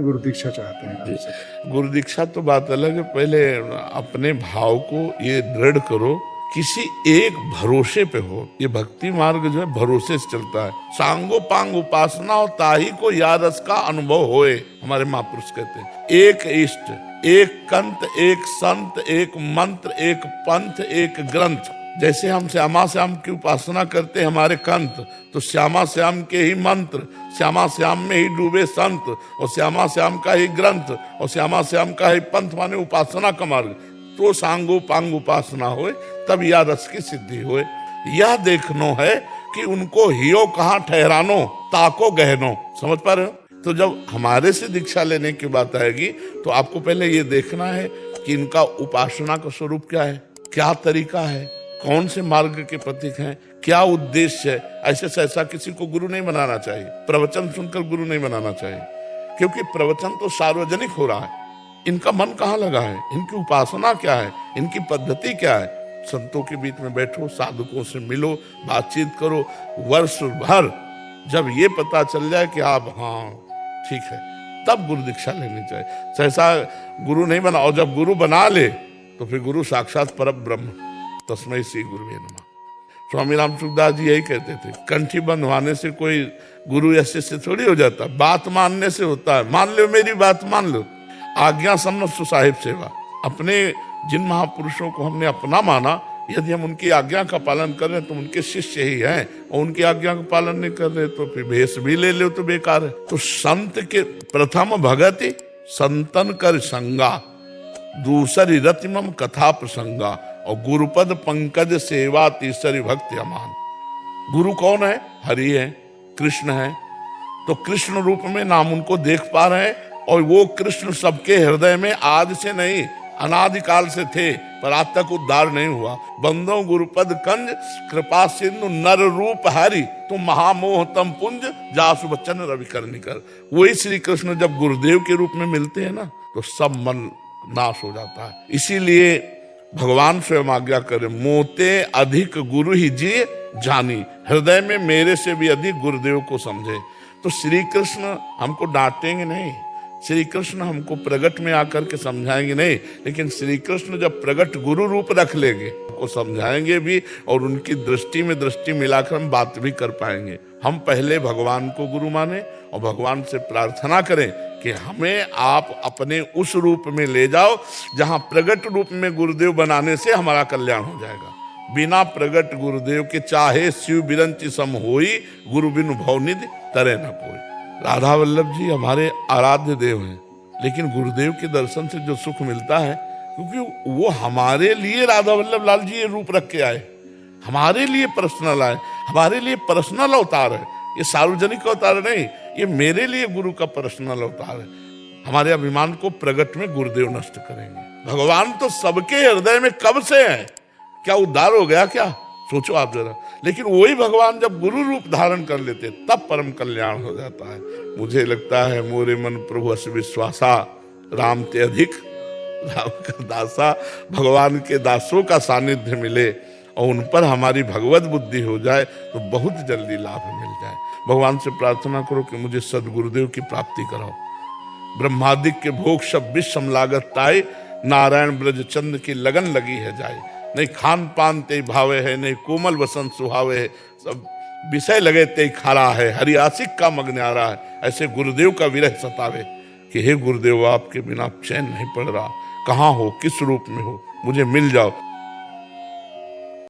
गुरु दीक्षा चाहते हैं आपसे? गुरु दीक्षा तो बात अलग है, पहले अपने भाव को ये दृढ़ करो, किसी एक भरोसे पे हो। ये भक्ति मार्ग जो है भरोसे से चलता है। सांगो पांग उपासना हो ताही को या रस का अनुभव होए, हमारे महापुरुष कहते हैं। एक इष्ट, एक कंत, एक संत, एक मंत्र, एक पंथ, एक ग्रंथ। जैसे हम श्यामा श्याम की उपासना करते हैं हमारे कंत, तो श्यामा श्याम के ही मंत्र, श्यामा श्याम में ही डूबे संत, और श्यामा श्याम का ही ग्रंथ, और श्यामा श्याम का ही पंथ, माने उपासना का मार्ग। तो सांगो पांग उपासना होए तब या रस की सिद्धि होए। यह देखनो है कि उनको हियो कहाँ ठहरानो, ताको गहनो। समझ पा रहे हो? तो जब हमारे से दीक्षा लेने की बात आएगी तो आपको पहले ये देखना है कि इनका उपासना का स्वरूप क्या है, क्या तरीका है, कौन से मार्ग के प्रतीक हैं, क्या उद्देश्य है। ऐसे से ऐसा किसी को गुरु नहीं बनाना चाहिए, प्रवचन सुनकर गुरु नहीं बनाना चाहिए, क्योंकि प्रवचन तो सार्वजनिक हो रहा है। इनका मन कहाँ लगा है, इनकी उपासना क्या है, इनकी पद्धति क्या है। संतों के बीच में बैठो, साधकों से मिलो, बातचीत करो। वर्ष भर जब ये पता चल जाए कि आप हाँ ठीक है, तब गुरु दीक्षा लेनी चाहिए। सहसा गुरु नहीं बना, और जब गुरु बना ले तो फिर गुरु साक्षात पर ब्रह्म, तस्मै श्री गुरुवे नमः। स्वामी राम सुखदास जी यही कहते थे, कंठी बंधवाने से कोई गुरु या शिष्य थोड़ी हो जाता, बात मानने से होता है। मान लो, मेरी बात मान लो। आज्ञा समझ साहिब सेवा। अपने जिन महापुरुषों को हमने अपना माना, यदि हम उनकी आज्ञा का पालन कर रहे हैं तो उनके शिष्य ही हैं, और उनकी आज्ञा का पालन नहीं कर रहे तो फिर भेष भी ले लो तो बेकार है। तो संत के प्रथम भगति संतन कर संगा, दूसरी रतिमम कथा प्रसंगा, और गुरुपद पंकज सेवा, तीसरी भक्ति अमान। गुरु कौन है? हरि है, कृष्ण है। तो कृष्ण रूप में नाम उनको देख पा रहे हैं, और वो कृष्ण सबके हृदय में आज से नहीं अनादिकाल से थे, पर आज तक उद्धार नहीं हुआ। बंदो गुरुपद कंज कृपा सिंधु नर रूप हरि, तुम महामोह तम पुंज जासु बच्चन रवि करनिकर। वही श्री कृष्ण जब गुरुदेव के रूप में मिलते हैं ना, तो सब मन नाश हो जाता है। इसीलिए भगवान स्वयं आज्ञा करे, मोते अधिक गुरु ही जी जानी, हृदय में मेरे से भी अधिक गुरुदेव को समझे। तो श्री कृष्ण हमको डांटेंगे नहीं, श्री कृष्ण हमको प्रगट में आकर के समझाएंगे नहीं, लेकिन श्री कृष्ण जब प्रगट गुरु रूप रख लेंगे हमको समझाएंगे भी, और उनकी दृष्टि में दृष्टि मिलाकर हम बात भी कर पाएंगे। हम पहले भगवान को गुरु माने और भगवान से प्रार्थना करें कि हमें आप अपने उस रूप में ले जाओ जहां प्रगट रूप में गुरुदेव बनाने से हमारा कल्याण हो जाएगा। बिना प्रगट गुरुदेव के चाहे शिव बिरंची सम होई, गुरु बिनु भवनिधि तरे न कोई। राधा वल्लभ जी हमारे आराध्य देव हैं, लेकिन गुरुदेव के दर्शन से जो सुख मिलता है, क्योंकि वो हमारे लिए राधा वल्लभ लाल जी ये रूप रख के आए, हमारे लिए पर्सनल आए, हमारे लिए पर्सनल अवतार है। ये सार्वजनिक अवतार नहीं, ये मेरे लिए गुरु का पर्सनल अवतार है। हमारे अभिमान को प्रगट में गुरुदेव नष्ट करेंगे। भगवान तो सबके हृदय में कब से है, क्या उद्धार हो गया क्या? सोचो आप जरा। लेकिन वही भगवान जब गुरु रूप धारण कर लेते तब परम कल्याण हो जाता है। मुझे लगता है मोरे मन प्रभु अस विश्वासा, राम ते अधिक राम का दासा। भगवान के दासों का सानिध्य मिले और उन पर हमारी भगवत बुद्धि हो जाए तो बहुत जल्दी लाभ मिल जाए। भगवान से प्रार्थना करो कि मुझे सदगुरुदेव की प्राप्ति कराओ। ब्रह्मादिक के भोग सब विषम लागत ताई, नारायण ब्रज चंद्र की लगन लगी है जाए। नहीं खान पान ते भावे है, नहीं कोमल वसंत सुहावे है, सब विषय लगे ते खारा है, हरि आशिक का मग्न आ रहा है। ऐसे गुरुदेव का विरह सतावे कि हे गुरुदेव आपके बिना चैन नहीं पड़ रहा, कहाँ हो, किस रूप में हो, मुझे मिल जाओ।